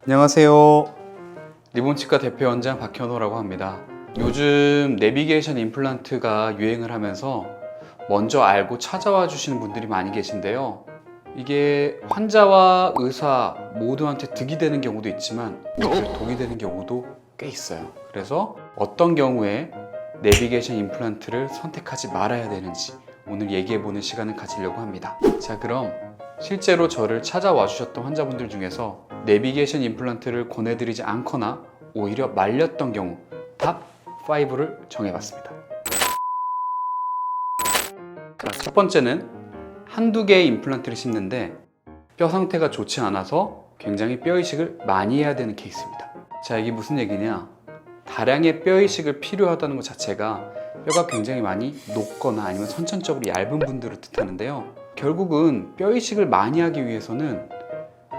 안녕하세요. 리본치과 대표원장 박현호라고 합니다. 요즘 내비게이션 임플란트가 유행을 하면서 먼저 알고 찾아와 주시는 분들이 많이 계신데요. 이게 환자와 의사 모두한테 득이 되는 경우도 있지만 오히려 독이 되는 경우도 꽤 있어요. 그래서 어떤 경우에 내비게이션 임플란트를 선택하지 말아야 되는지 오늘 얘기해보는 시간을 가지려고 합니다. 자, 그럼 실제로 저를 찾아와 주셨던 환자분들 중에서 내비게이션 임플란트를 권해드리지 않거나 오히려 말렸던 경우 탑 5를 정해봤습니다. 자, 첫 번째는 한두 개의 임플란트를 심는데 뼈 상태가 좋지 않아서 굉장히 뼈 이식을 많이 해야 되는 케이스입니다. 자, 이게 무슨 얘기냐? 다량의 뼈 이식을 필요하다는 것 자체가 뼈가 굉장히 많이 높거나 아니면 선천적으로 얇은 분들을 뜻하는데요. 결국은 뼈 이식을 많이 하기 위해서는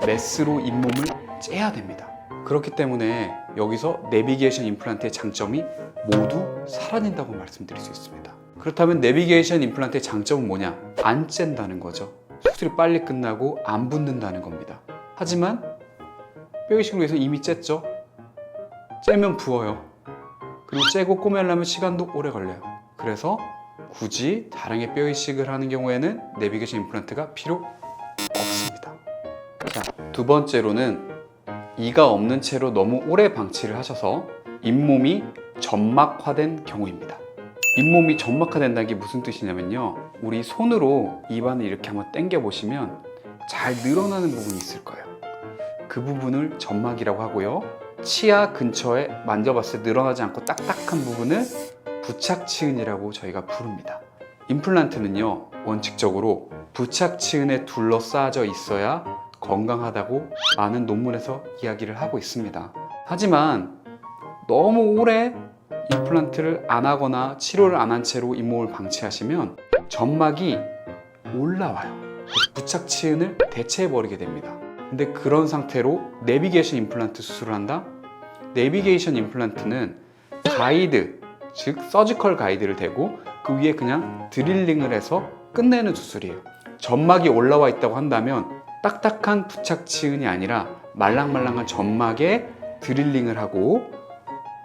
메스로 잇몸을 째야 됩니다. 그렇기 때문에 여기서 내비게이션 임플란트의 장점이 모두 사라진다고 말씀드릴 수 있습니다. 그렇다면 내비게이션 임플란트의 장점은 뭐냐? 안 짠다는 거죠. 수술이 빨리 끝나고 안 붓는다는 겁니다. 하지만 뼈 이식을 위해서 이미 쨌죠? 째면 부어요. 그리고 째고 꼬매려면 시간도 오래 걸려요. 그래서 굳이 다량의 뼈 이식을 하는 경우에는 내비게이션 임플란트가 필요 없습니다. 자, 두 번째로는 이가 없는 채로 너무 오래 방치를 하셔서 잇몸이 점막화된 경우입니다. 잇몸이 점막화된다는 게 무슨 뜻이냐면요, 우리 손으로 입안을 이렇게 한번 당겨 보시면 잘 늘어나는 부분이 있을 거예요. 그 부분을 점막이라고 하고요, 치아 근처에 만져봤을 때 늘어나지 않고 딱딱한 부분을 부착치은이라고 저희가 부릅니다. 임플란트는요, 원칙적으로 부착치은에 둘러싸여 있어야 건강하다고 많은 논문에서 이야기를 하고 있습니다. 하지만 너무 오래 임플란트를 안 하거나 치료를 안 한 채로 잇몸을 방치하시면 점막이 올라와요. 부착치은을 대체해버리게 됩니다. 근데 그런 상태로 내비게이션 임플란트 수술을 한다? 내비게이션 임플란트는 가이드, 즉 서지컬 가이드를 대고 그 위에 그냥 드릴링을 해서 끝내는 수술이에요. 점막이 올라와 있다고 한다면 딱딱한 부착치은이 아니라 말랑말랑한 점막에 드릴링을 하고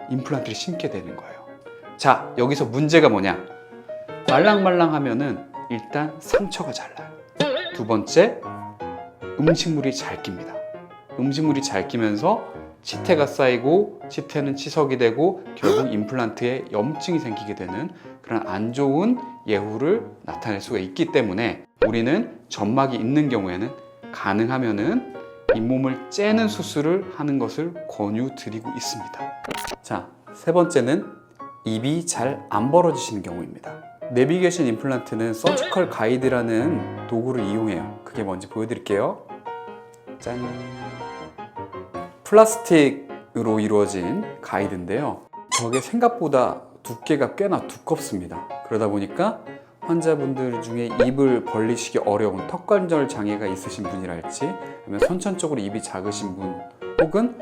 임플란트를 심게 되는 거예요. 자, 여기서 문제가 뭐냐? 말랑말랑하면은 일단 상처가 잘 나요. 두 번째, 음식물이 잘 낍니다. 음식물이 잘 끼면서 치태가 쌓이고 치태는 치석이 되고 결국 임플란트에 염증이 생기게 되는 그런 안 좋은 예후를 나타낼 수가 있기 때문에 우리는 점막이 있는 경우에는 가능하면은 잇몸을 째는 수술을 하는 것을 권유드리고 있습니다. 자, 세 번째는 입이 잘 안 벌어지시는 경우입니다. 내비게이션 임플란트는 서지컬 가이드라는 도구를 이용해요. 그게 뭔지 보여드릴게요. 짠! 플라스틱으로 이루어진 가이드인데요. 저게 생각보다 두께가 꽤나 두껍습니다. 그러다 보니까 환자분들 중에 입을 벌리시기 어려운 턱관절 장애가 있으신 분이랄지 아니면 선천적으로 입이 작으신 분 혹은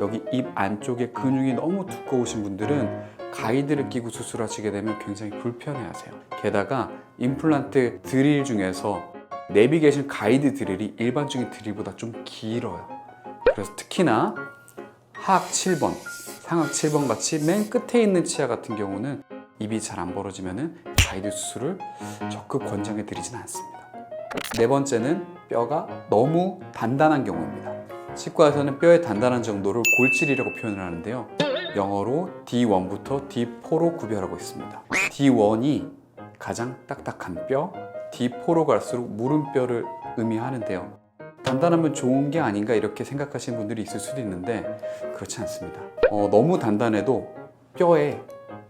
여기 입 안쪽에 근육이 너무 두꺼우신 분들은 가이드를 끼고 수술하시게 되면 굉장히 불편해하세요. 게다가 임플란트 드릴 중에서 내비게이션 가이드 드릴이 일반적인 드릴보다 좀 길어요. 그래서 특히나 하악 7번, 상악 7번 같이 맨 끝에 있는 치아 같은 경우는 입이 잘 안 벌어지면 가이드 수술을 적극 권장해 드리진 않습니다. 네 번째는 뼈가 너무 단단한 경우입니다. 치과에서는 뼈의 단단한 정도를 골질이라고 표현을 하는데요, 영어로 D1부터 D4로 구별하고 있습니다. D1이 가장 딱딱한 뼈, D4로 갈수록 무름뼈를 의미하는데요, 단단하면 좋은 게 아닌가 이렇게 생각하시는 분들이 있을 수도 있는데 그렇지 않습니다. 너무 단단해도 뼈에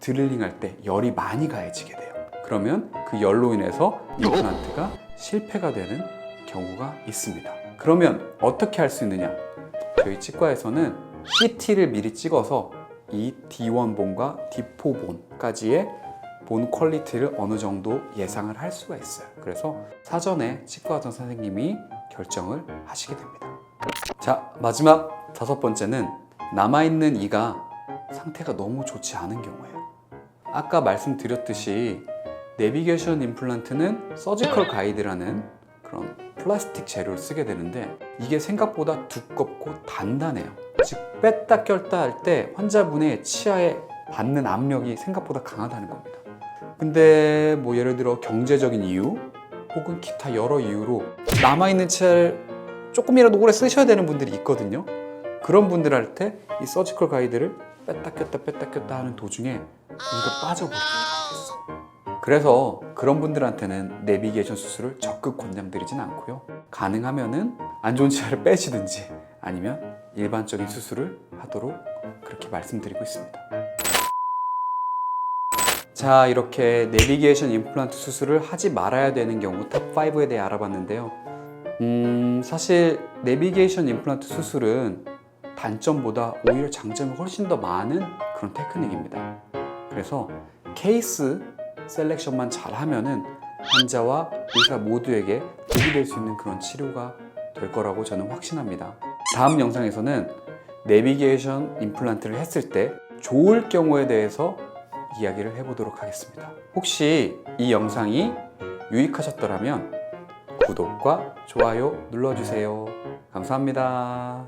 드릴링 할 때 열이 많이 가해지게 돼요. 그러면 그 열로 인해서 임플란트가 실패가 되는 경우가 있습니다. 그러면 어떻게 할 수 있느냐? 저희 치과에서는 CT를 미리 찍어서 이 D1본과 D4본까지의 본 퀄리티를 어느 정도 예상을 할 수가 있어요. 그래서 사전에 치과의사 선생님이 결정을 하시게 됩니다. 자, 마지막 다섯 번째는 남아있는 이가 상태가 너무 좋지 않은 경우예요. 아까 말씀드렸듯이 내비게이션 임플란트는 서지컬 가이드라는 그런 플라스틱 재료를 쓰게 되는데 이게 생각보다 두껍고 단단해요. 즉 뺐다 꼈다 할 때 환자분의 치아에 받는 압력이 생각보다 강하다는 겁니다. 근데 뭐 예를 들어 경제적인 이유 혹은 기타 여러 이유로 남아있는 치아를 조금이라도 오래 쓰셔야 되는 분들이 있거든요. 그런 분들 할 때 이 서지컬 가이드를 뺐다 꼈다 하는 도중에 이가 빠져버립니다. 그래서 그런 분들한테는 내비게이션 수술을 적극 권장드리진 않고요. 가능하면은 안 좋은 치아를 빼시든지 아니면 일반적인 수술을 하도록 그렇게 말씀드리고 있습니다. 자, 이렇게 내비게이션 임플란트 수술을 하지 말아야 되는 경우 탑5에 대해 알아봤는데요. 사실 내비게이션 임플란트 수술은 단점보다 오히려 장점이 훨씬 더 많은 그런 테크닉입니다. 그래서 케이스 셀렉션만 잘하면은 환자와 의사 모두에게 도움이 될 수 있는 그런 치료가 될 거라고 저는 확신합니다. 다음 영상에서는 내비게이션 임플란트를 했을 때 좋을 경우에 대해서 이야기를 해보도록 하겠습니다. 혹시 이 영상이 유익하셨더라면 구독과 좋아요 눌러주세요. 감사합니다.